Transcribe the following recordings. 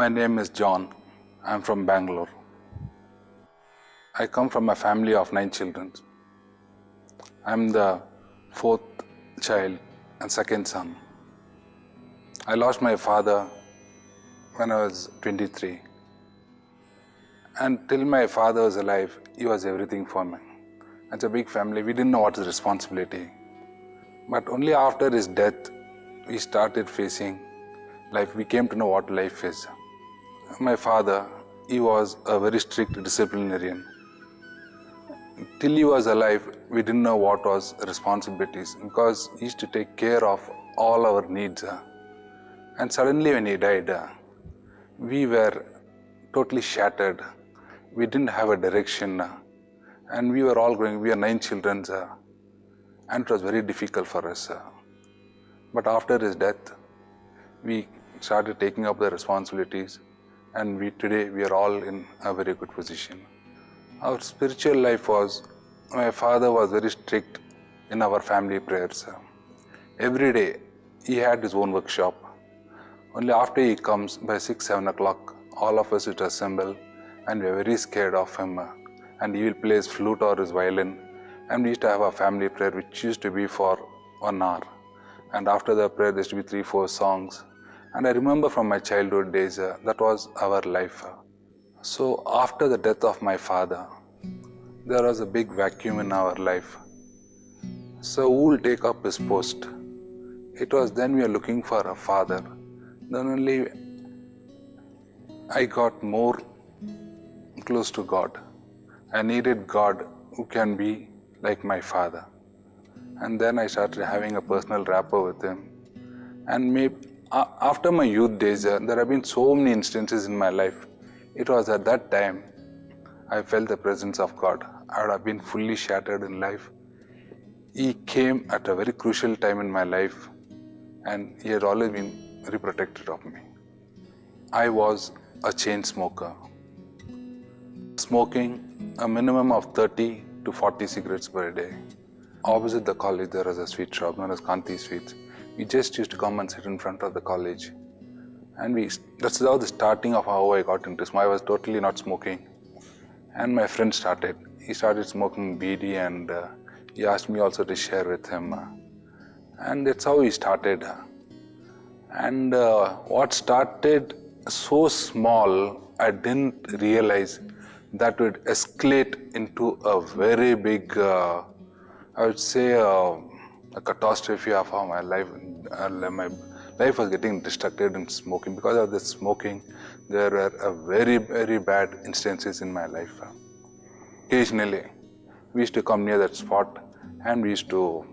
My name is John. I'm from Bangalore. I come from a family of 9 children. I'm the 4th child and second son. I lost my father when I was 23. And till my father was alive, he was everything for me. It's a big family. We didn't know what is responsibility. But only after his death, we started facing life. We came to know what life is. My father, he was a very strict disciplinarian. Till he was alive, we didn't know what was responsibilities because he used to take care of all our needs. And suddenly when he died, we were totally shattered. We didn't have a direction. And we were all growing. We are 9 children. And it was very difficult for us. But after his death, we started taking up the responsibilities. And today we are all in a very good position. Our spiritual life was, my father was very strict in our family prayers. Every day he had his own workshop. Only after he comes by 6-7 o'clock, all of us would assemble and we are very scared of him. And he will play his flute or his violin. And we used to have a family prayer which used to be for 1 hour. And after the prayer there used to be 3-4 songs. And I remember from my childhood days, that was our life. So after the death of my father, there was a big vacuum in our life. So who will take up his post? It was then we were looking for a father. Then only I got more close to God. I needed God who can be like my father. And then I started having a personal rapport with him. And after my youth days, there have been so many instances in my life. It was at that time I felt the presence of God. I would have been fully shattered in life. He came at a very crucial time in my life and he had always been very protective of me. I was a chain smoker. Smoking a minimum of 30 to 40 cigarettes per day. Opposite the college there was a sweet shop known as Kanti Sweets. We just used to come and sit in front of the college. And that's how the starting of how I got into smoking. I was totally not smoking. And my friend started. He started smoking Beatte and he asked me also to share with him. And that's how he started. And what started so small, I didn't realize that would escalate into a very big, I would say, a catastrophe of how my life was getting distracted in smoking. Because of this smoking, there were very, very bad instances in my life. Occasionally, we used to come near that spot and we used to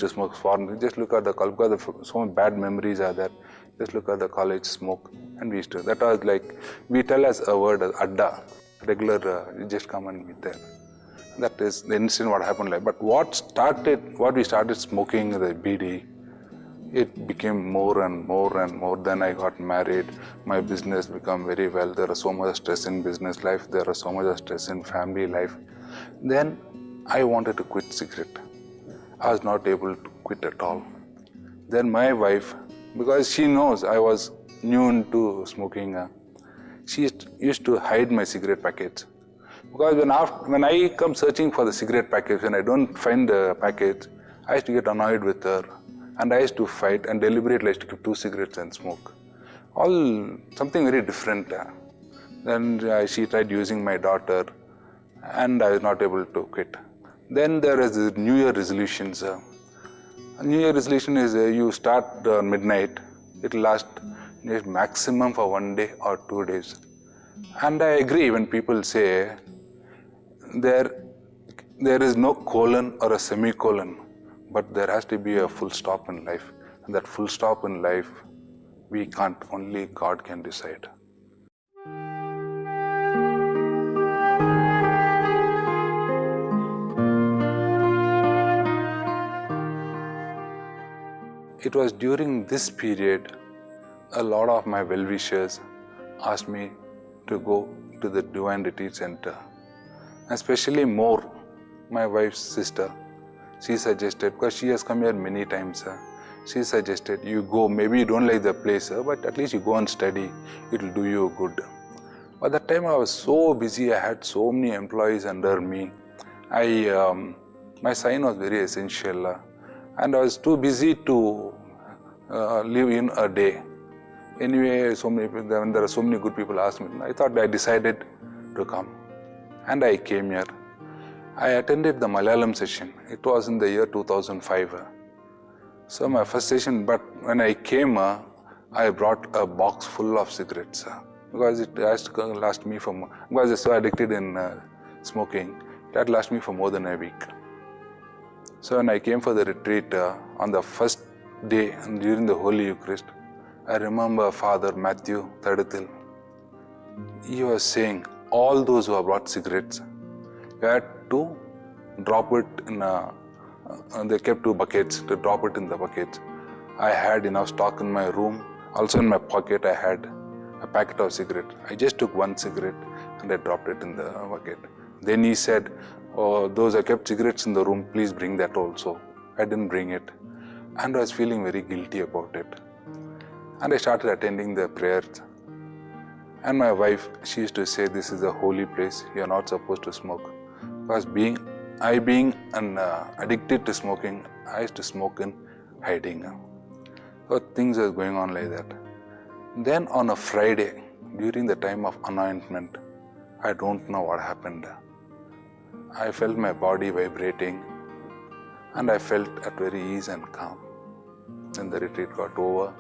smoke foreign. Just look at the college, because so many bad memories are there. Just look at the college smoke and we used to. That was like, we tell as a word as adda, regular, you just come and meet there. That is the instant what happened like. But what we started smoking the BD, it became more and more and more. Then I got married. My business became very well. There was so much stress in business life. There was so much stress in family life. Then I wanted to quit cigarette. I was not able to quit at all. Then my wife, because she knows I was new into smoking, she used to hide my cigarette packets. Because when I come searching for the cigarette package and I don't find the package, I used to get annoyed with her. And I used to fight and deliberately I used to keep 2 cigarettes and smoke. Something very different. Then she tried using my daughter and I was not able to quit. Then there is the New Year resolutions. New Year resolution is you start midnight. It will last maximum for 1 day or 2 days. And I agree when people say there is no colon or a semicolon, but there has to be a full stop in life. And that full stop in life, we can't, only God can decide. It was during this period, a lot of my well-wishers asked me to go to the Divine Retreat Center. Especially more, my wife's sister, she suggested, because she has come here many times, she suggested, you go, maybe you don't like the place, but at least you go and study, it will do you good. By that time I was so busy, I had so many employees under me. My sign was very essential, and I was too busy to live in a day. Anyway, when there are so many good people asked me, I decided to come. And I came here. I attended the Malayalam session. It was in the year 2005. So my first session, but when I came, I brought a box full of cigarettes. Because it has to last me because I was so addicted in smoking, that lasted me for more than a week. So when I came for the retreat, on the first day and during the Holy Eucharist, I remember Father Matthew Thadathil. He was saying, all those who have brought cigarettes, you had to drop it in they kept 2 buckets to drop it in the buckets. I had enough stock in my room. Also in my pocket I had a packet of cigarettes. I just took 1 cigarette and I dropped it in the bucket. Then he said, oh, those who kept cigarettes in the room, please bring that also. I didn't bring it. And I was feeling very guilty about it. And I started attending the prayers. And my wife, she used to say, this is a holy place, you are not supposed to smoke. Because being addicted to smoking, I used to smoke in hiding. So things were going on like that. Then on a Friday, during the time of anointment, I don't know what happened. I felt my body vibrating and I felt at very ease and calm. Then the retreat got over.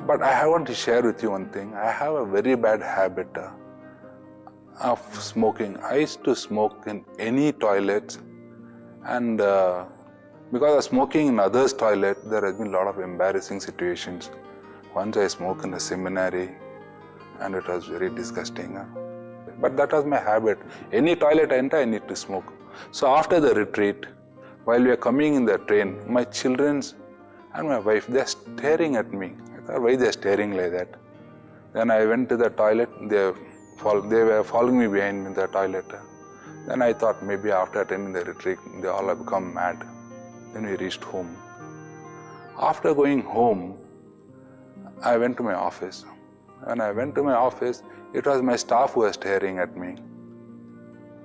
But I want to share with you one thing. I have a very bad habit of smoking. I used to smoke in any toilet, and because of smoking in others' toilet, there has been a lot of embarrassing situations. Once I smoked in a seminary and it was very disgusting. But that was my habit. Any toilet I enter, I need to smoke. So after the retreat, while we are coming in the train, my children and my wife, they are staring at me. I thought, why they are staring like that? Then I went to the toilet, they were following me behind in the toilet. Then I thought maybe after attending the retreat, they all have become mad. Then we reached home. After going home, I went to my office. When I went to my office, it was my staff who was staring at me.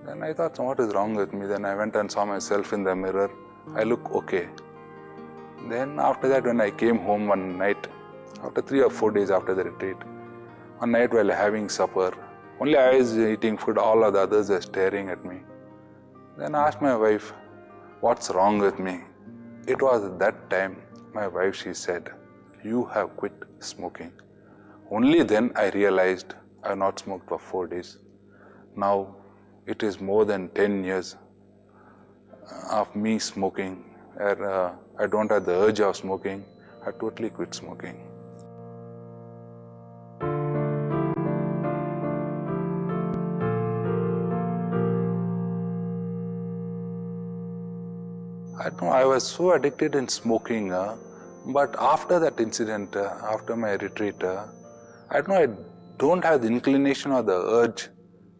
Then I thought, what is wrong with me? Then I went and saw myself in the mirror. I look okay. Then after that, when I came home one night, after 3 or 4 days after the retreat, one night while having supper, only I was eating food, all of the others were staring at me. Then I asked my wife, what's wrong with me? It was at that time, my wife, she said, you have quit smoking. Only then I realized I have not smoked for 4 days. Now it is more than 10 years of me smoking. I don't have the urge of smoking. I totally quit smoking. I was so addicted in smoking, but after that incident, after my retreat, I don't have the inclination or the urge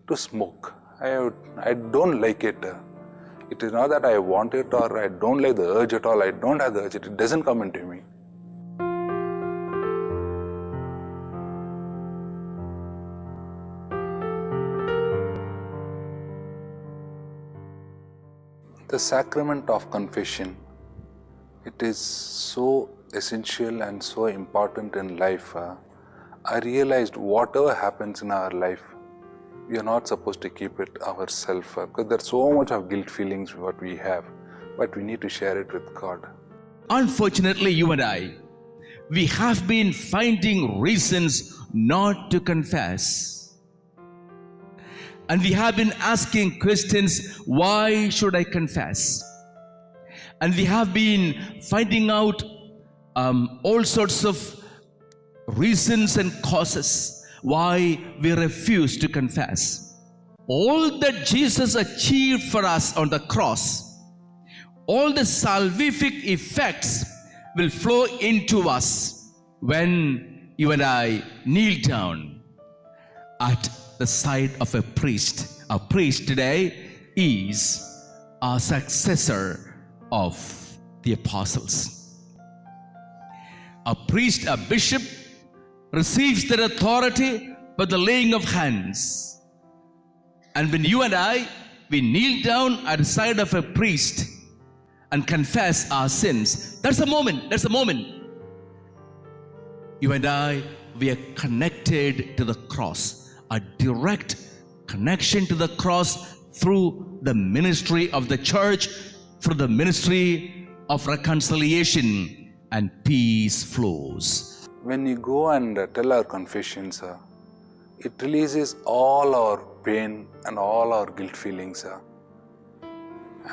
to smoke. I don't like it. It is not that I want it or I don't like the urge at all. I don't have the urge. It doesn't come into me. The sacrament of confession, it is so essential and so important in life. I realized whatever happens in our life, we are not supposed to keep it ourselves because there's so much of guilt feelings what we have, but we need to share it with God. Unfortunately, you and I, we have been finding reasons not to confess. And we have been asking questions, why should I confess? And we have been finding out all sorts of reasons and causes why we refuse to confess. All that Jesus achieved for us on the cross, all the salvific effects will flow into us when you and I kneel down at the side of a priest. A priest today is a successor of the apostles. A priest, a bishop, receives their authority by the laying of hands. And when you and I, we kneel down at the side of a priest and confess our sins, that's a moment. You and I, we are connected to the cross, a direct connection to the cross through the ministry of the church, through the ministry of reconciliation, and peace flows. When you go and tell our confessions, it releases all our pain and all our guilt feelings.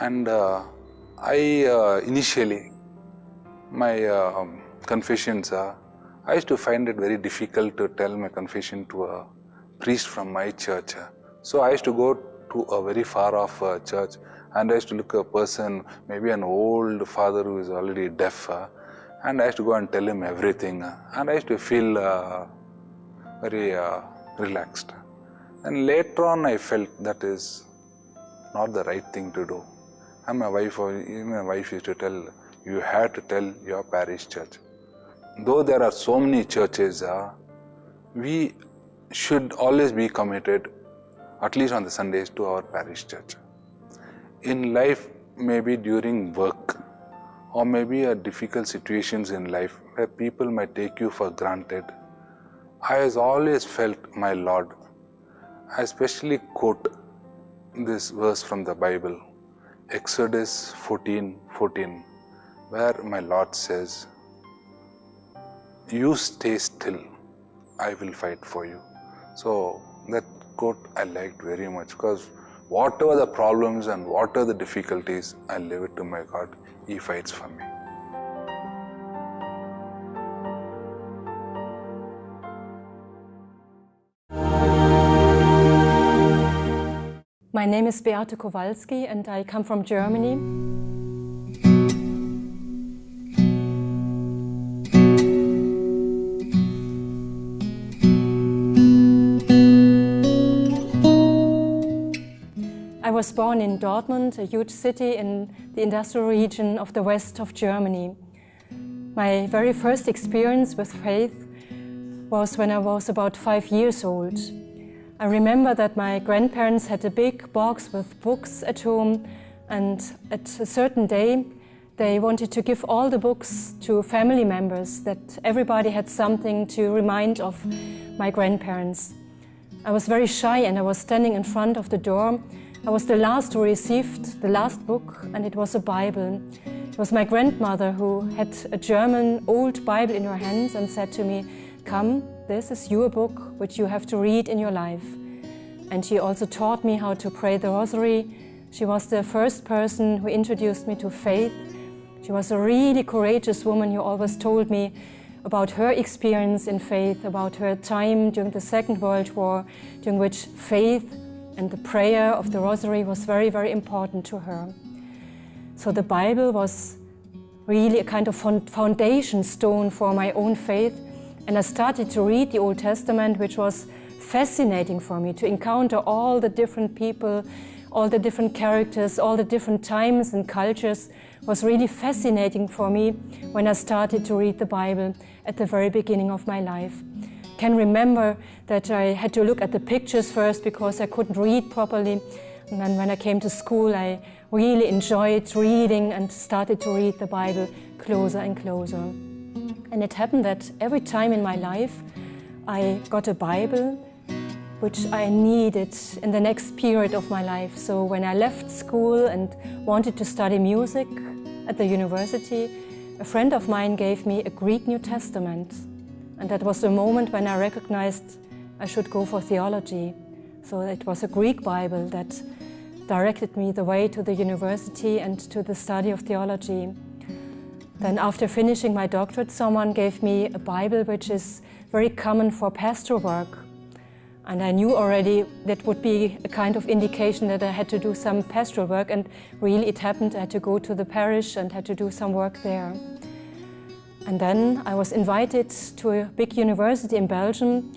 And initially, my confessions, I used to find it very difficult to tell my confession to a priest from my church. So I used to go to a very far off church, and I used to look at a person, maybe an old father who is already deaf, and I used to go and tell him everything, and I used to feel very relaxed. And later on I felt that is not the right thing to do. And my wife used to tell, you have to tell your parish church. Though there are so many churches, we should always be committed, at least on the Sundays, to our parish church. In life, maybe during work, or maybe difficult situations in life where people might take you for granted, I has always felt my Lord. I especially quote this verse from the Bible, Exodus 14:14, where my Lord says, you stay still, I will fight for you. So that quote I liked very much, because whatever the problems and whatever the difficulties, I leave it to my God. He fights for me. My name is Beatte Kowalski and I come from Germany. I was born in Dortmund, a huge city in the industrial region of the west of Germany. My very first experience with faith was when I was about 5 years old. I remember that my grandparents had a big box with books at home, and at a certain day they wanted to give all the books to family members, that everybody had something to remind of my grandparents. I was very shy and I was standing in front of the door. I was the last who received the last book, and it was a Bible. It was my grandmother who had a German old Bible in her hands and said to me, "Come, this is your book which you have to read in your life." And she also taught me how to pray the rosary. She was the first person who introduced me to faith. She was a really courageous woman who always told me about her experience in faith, about her time during the Second World War, during which faith and the prayer of the rosary was very, very important to her. So the Bible was really a kind of foundation stone for my own faith, and I started to read the Old Testament, which was fascinating for me, to encounter all the different people, all the different characters, all the different times and cultures was really fascinating for me when I started to read the Bible at the very beginning of my life. I can remember that I had to look at the pictures first because I couldn't read properly. And then when I came to school, I really enjoyed reading and started to read the Bible closer and closer. And it happened that every time in my life I got a Bible which I needed in the next period of my life. So when I left school and wanted to study music at the university, a friend of mine gave me a Greek New Testament. And that was the moment when I recognized I should go for theology. So it was a Greek Bible that directed me the way to the university and to the study of theology. Then after finishing my doctorate, someone gave me a Bible which is very common for pastoral work. And I knew already that would be a kind of indication that I had to do some pastoral work, and really it happened. I had to go to the parish and had to do some work there. And then I was invited to a big university in Belgium.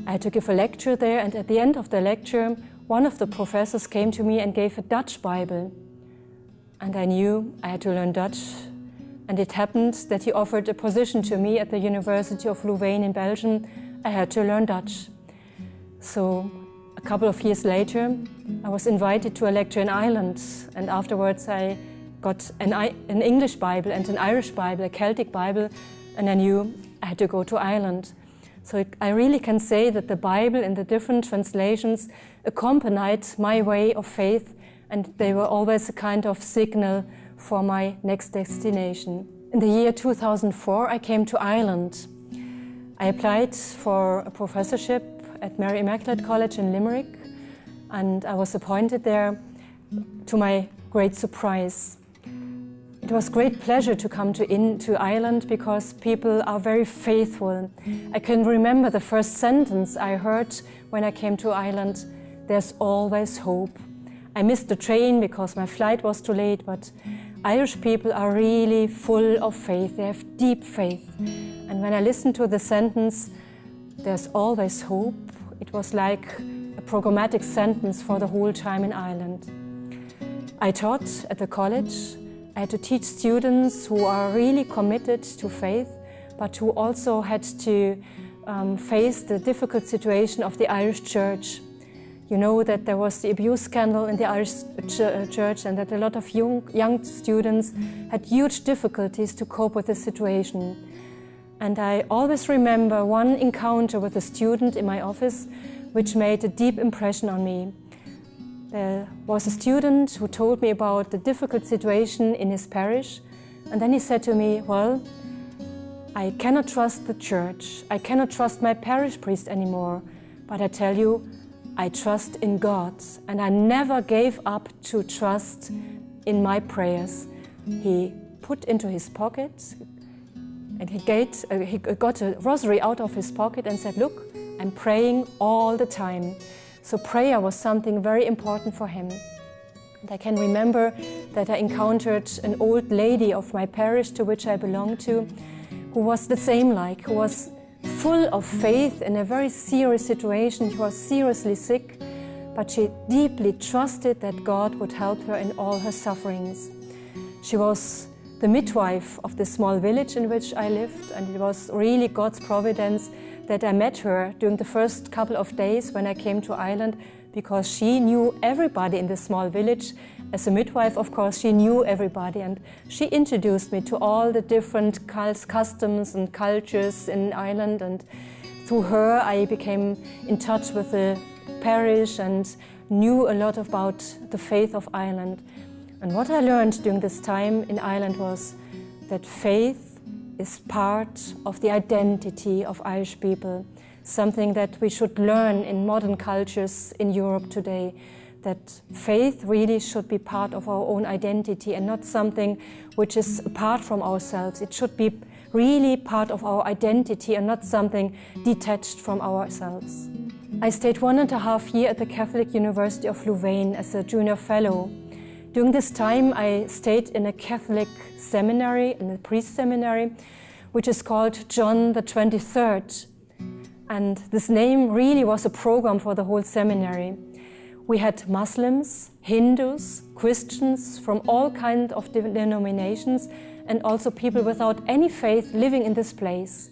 I had to give a lecture there, and at the end of the lecture, one of the professors came to me and gave a Dutch Bible. And I knew I had to learn Dutch and it happened that he offered a position to me at the University of Louvain in Belgium. I had to learn Dutch. So a couple of years later, I was invited to a lecture in Ireland, and afterwards I got an English Bible and an Irish Bible, a Celtic Bible, and I knew I had to go to Ireland. So I really can say that the Bible in the different translations accompanied my way of faith, and they were always a kind of signal for my next destination. In the year 2004, I came to Ireland. I applied for a professorship at Mary Immaculate College in Limerick, and I was appointed there to my great surprise. It was great pleasure to come to Ireland because people are very faithful. I can remember the first sentence I heard when I came to Ireland: "There's always hope." I missed the train because my flight was too late, but Irish people are really full of faith. They have deep faith. And when I listened to the sentence, "There's always hope," it was like a programmatic sentence for the whole time in Ireland. I taught at the college. I had to teach students who are really committed to faith, but who also had to face the difficult situation of the Irish church. You know that there was the abuse scandal in the Irish church, and that a lot of young students had huge difficulties to cope with the situation. And I always remember one encounter with a student in my office which made a deep impression on me. There was a student who told me about the difficult situation in his parish, and then he said to me, "Well, I cannot trust the church, I cannot trust my parish priest anymore, but I tell you, I trust in God, and I never gave up to trust in my prayers." He put into his pocket, and he got a rosary out of his pocket and said, "Look, I'm praying all the time." So prayer was something very important for him. And I can remember that I encountered an old lady of my parish to which I belonged to, who was the same who was full of faith in a very serious situation. She was seriously sick, but she deeply trusted that God would help her in all her sufferings. She was the midwife of the small village in which I lived, and it was really God's providence that I met her during the first couple of days when I came to Ireland, because she knew everybody in the small village. As a midwife, of course, she knew everybody, and she introduced me to all the different customs and cultures in Ireland, and through her I became in touch with the parish and knew a lot about the faith of Ireland. And what I learned during this time in Ireland was that faith is part of the identity of Irish people, something that we should learn in modern cultures in Europe today, that faith really should be part of our own identity and not something which is apart from ourselves. It should be really part of our identity and not something detached from ourselves. I stayed 1.5 years at the Catholic University of Louvain as a junior fellow. During this time, I stayed in a Catholic seminary, in a priest seminary, which is called John the 23rd. And this name really was a program for the whole seminary. We had Muslims, Hindus, Christians from all kinds of denominations, and also people without any faith living in this place.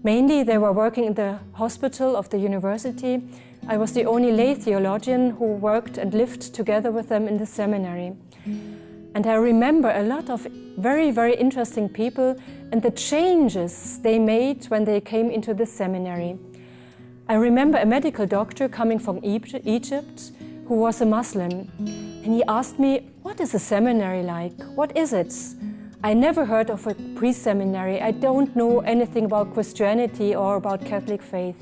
Mainly they were working in the hospital of the university. I was the only lay theologian who worked and lived together with them in the seminary. And I remember a lot of very, very interesting people and the changes they made when they came into the seminary. I remember a medical doctor coming from Egypt who was a Muslim. And he asked me, "What is a seminary like? What is it? I never heard of a priest seminary. I don't know anything about Christianity or about Catholic faith."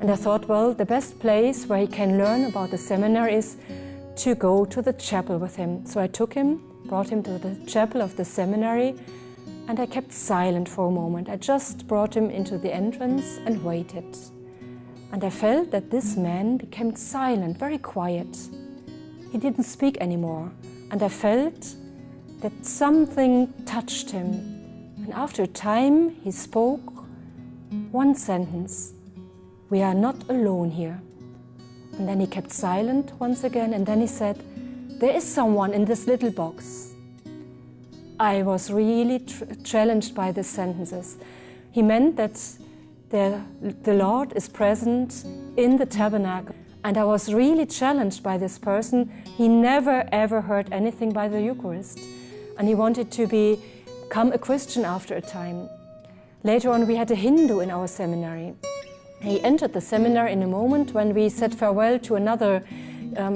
And I thought, well, the best place where he can learn about the seminary is to go to the chapel with him. So I took him, brought him to the chapel of the seminary, and I kept silent for a moment. I just brought him into the entrance and waited. And I felt that this man became silent, very quiet. He didn't speak anymore. And I felt that something touched him. And after a time, he spoke one sentence: "We are not alone here." And then he kept silent once again, and then he said, "There is someone in this little box." I was really challenged by these sentences. He meant that the Lord is present in the tabernacle. And I was really challenged by this person. He never ever heard anything by the Eucharist. And he wanted to become a Christian after a time. Later on we had a Hindu in our seminary. He entered the seminary in a moment when we said farewell to another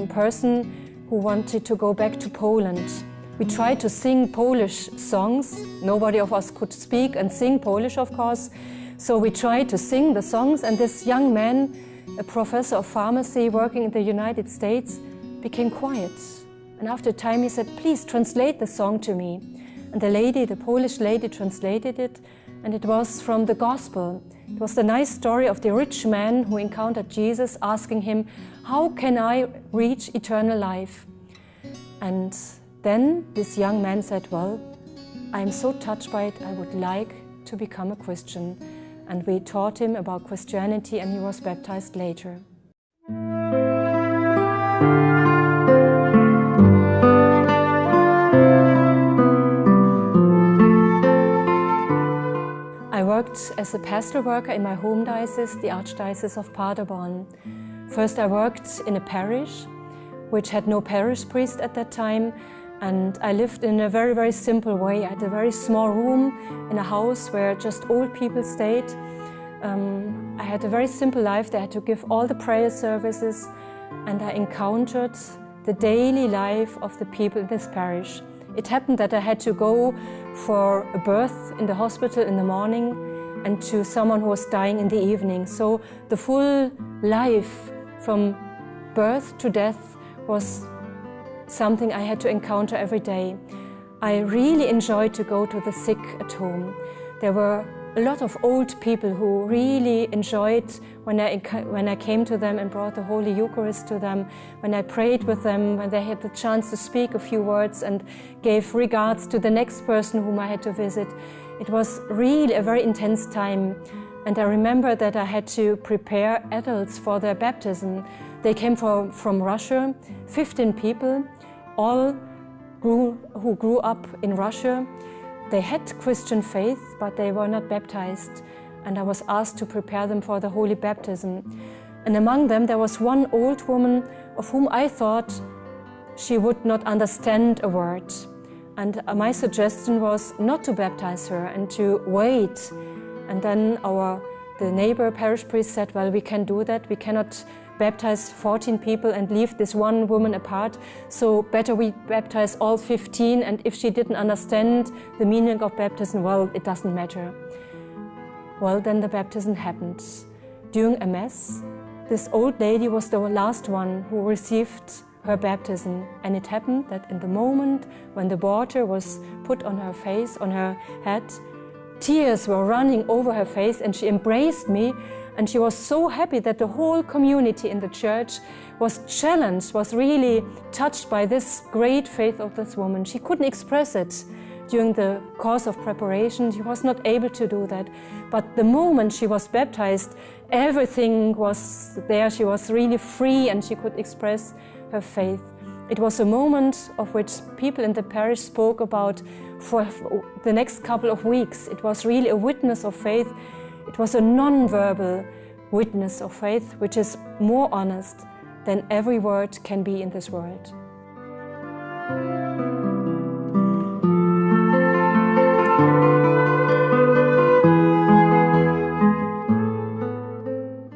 person who wanted to go back to Poland. We tried to sing Polish songs. Nobody of us could speak and sing Polish, of course. So we tried to sing the songs, and this young man, a professor of pharmacy working in the United States, became quiet. And after a time he said, "Please translate the song to me." And the Polish lady translated it, and it was from the Gospel. It was the nice story of the rich man who encountered Jesus, asking him, "How can I reach eternal life?" And then this young man said, "Well, I'm so touched by it, I would like to become a Christian." And we taught him about Christianity, and he was baptized later. I worked as a pastoral worker in my home diocese, the Archdiocese of Paderborn. First I worked in a parish, which had no parish priest at that time, and I lived in a very, very simple way. I had a very small room in a house where just old people stayed. I had a very simple life. I had to give all the prayer services, and I encountered the daily life of the people in this parish. It happened that I had to go for a birth in the hospital in the morning and to someone who was dying in the evening. So the full life from birth to death was something I had to encounter every day. I really enjoyed to go to the sick at home. There were a lot of old people who really enjoyed when I came to them and brought the Holy Eucharist to them, when I prayed with them, when they had the chance to speak a few words and gave regards to the next person whom I had to visit. It was really a very intense time. And I remember that I had to prepare adults for their baptism. They came from Russia, 15 people, all who grew up in Russia. They had Christian faith, but they were not baptized. And I was asked to prepare them for the holy baptism. And among them there was one old woman of whom I thought she would not understand a word. And my suggestion was not to baptize her and to wait. And then the neighbor parish priest said, "Well, we can do that. We cannot baptize 14 people and leave this one woman apart, so better we baptize all 15, and if she didn't understand the meaning of baptism, well, it doesn't matter." Well, then the baptism happened. During a mass, this old lady was the last one who received her baptism, and it happened that in the moment when the water was put on her face, on her head, tears were running over her face, and she embraced me. And she was so happy that the whole community in the church was challenged, was really touched by this great faith of this woman. She couldn't express it during the course of preparation. She was not able to do that. But the moment she was baptized, everything was there. She was really free and she could express her faith. It was a moment of which people in the parish spoke about for the next couple of weeks. It was really a witness of faith. It was a non-verbal witness of faith, which is more honest than every word can be in this world.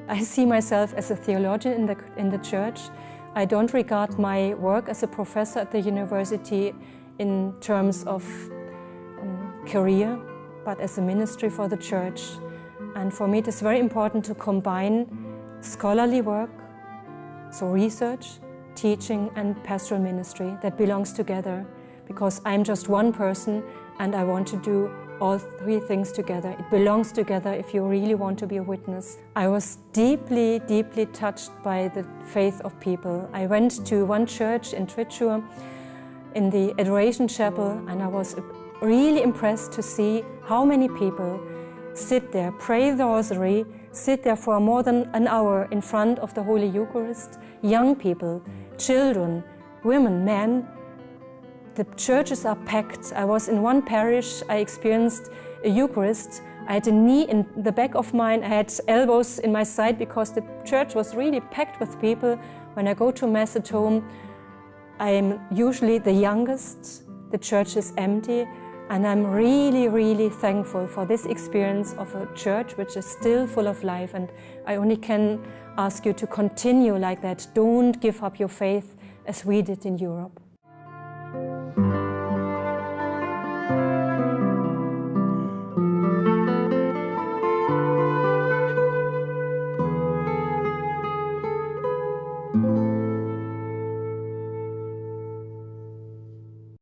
I see myself as a theologian in the church. I don't regard my work as a professor at the university in terms of career, but as a ministry for the church. And for me it is very important to combine scholarly work, so research, teaching and pastoral ministry that belongs together, because I'm just one person and I want to do all three things together. It belongs together if you really want to be a witness. I was deeply, deeply touched by the faith of people. I went to one church in Tritsur in the Adoration Chapel, and I was really impressed to see how many people sit there, pray the Rosary, sit there for more than an hour in front of the Holy Eucharist. Young people, children, women, men, The churches are packed. I was in one parish, I experienced a Eucharist. I had a knee in the back of mine, I had elbows in my side because the church was really packed with people. When I go to Mass at home, I'm usually the youngest, the church is empty, and I'm really, really thankful for this experience of a church which is still full of life, and I only can ask you to continue like that. Don't give up your faith as we did in Europe.